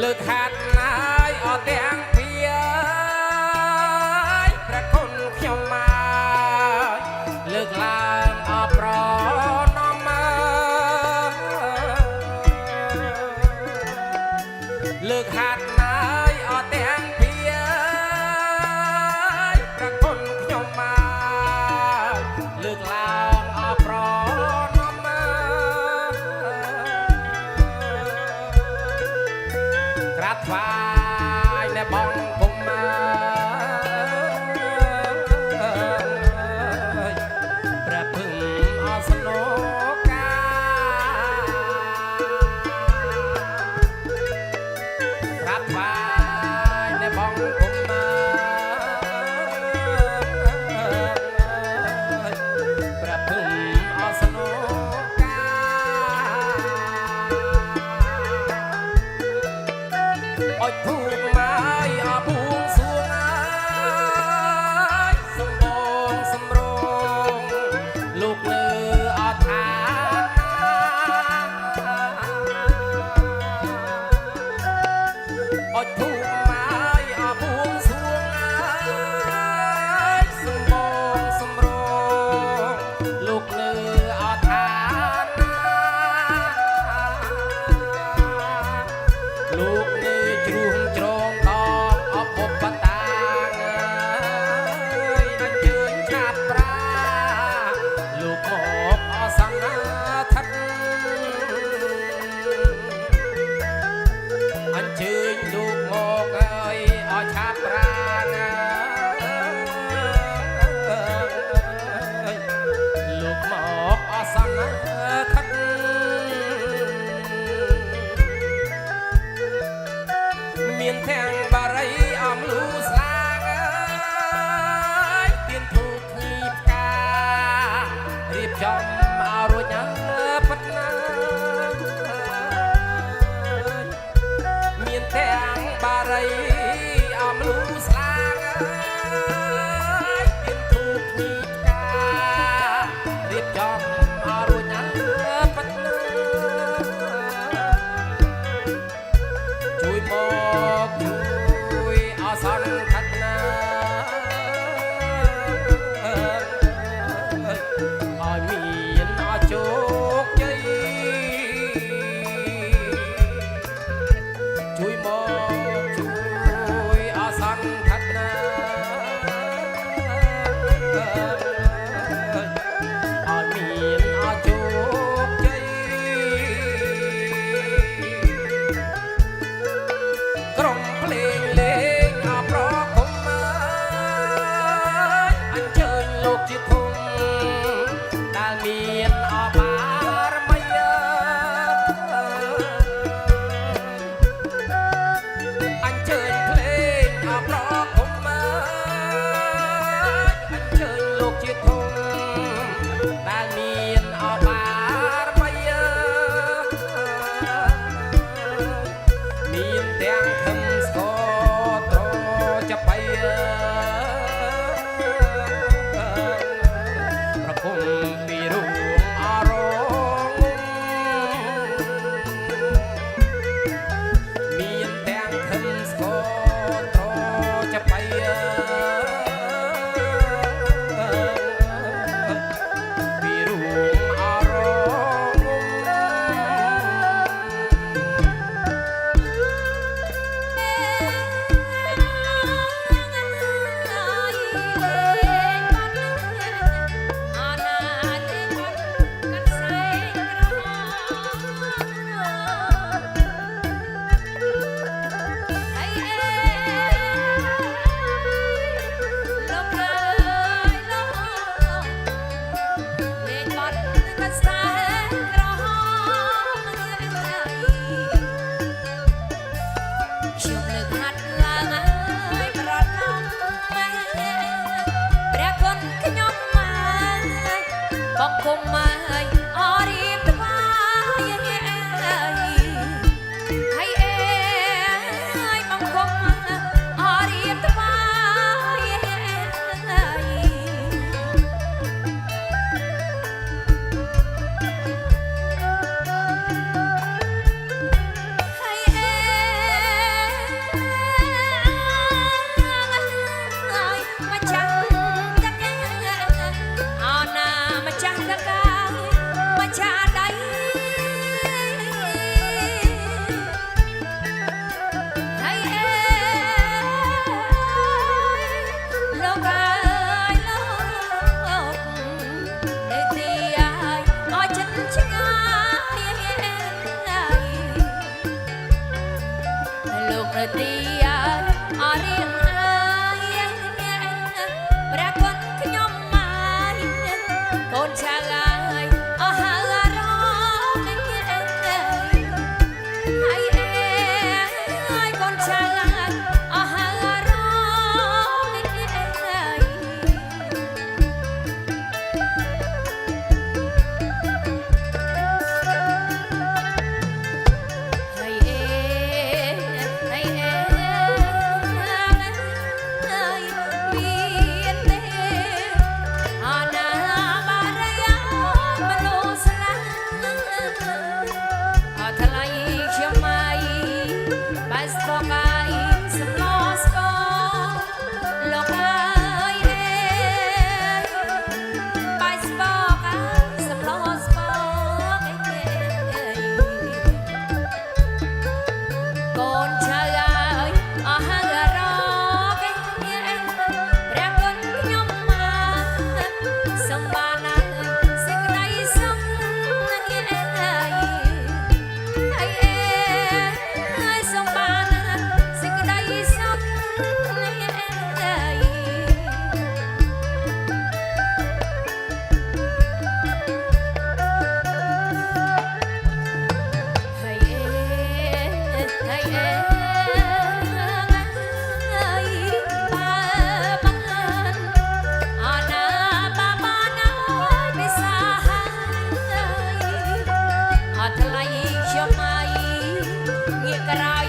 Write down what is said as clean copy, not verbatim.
លើកហាត់ណាយអត់ទាំងពីព្រះគុណខ្ញុំមកលើកឡើងអបប្រណមលើកហាត់ណាយអត់ទាំងពីព្រះគុណខ្ញុំមកលើកឡើងអបប្រណមក្រាបថ្វាយและបងគុំព្រះភឹងអសនកាក្រាបថ្វាយและបងគុំព្រះភឹងអសនកាអុជធូបមកអបួងសួងសំបងសំរងលោកលើអត់ថាអុជធូបមកអបួងសួងសំបងសំរងលោកលើអត់ថាលោកនៅជ្រុងជ្រងដងអបបតាអញ្ជើញឆាប់ប្រាលោកមកអសង្ឃថិតអញ្ជើញលោកមកអើយអឆាប់ប្រាលោកមកអសង្ឃថិតមានទាំងបារីអំលូស្លាងទៀនធូបញីផ្ការៀបចំឲ្យរួចប៉ុណ្ណាមានទាំងបារីអំលូស្លាងទៀនធូបញីផ្ការៀបចំឲ្យរួចប៉ុណ្ណាជួយមក ទីអរៀងអាយព្រះគុណខ្ញុំម៉ាយកូនឆាឡាយអស់ហើយរកហើយកូនឆាឡាយអស់ហើយរកថ្លៃខ្ញុំអីងាកក្រោយ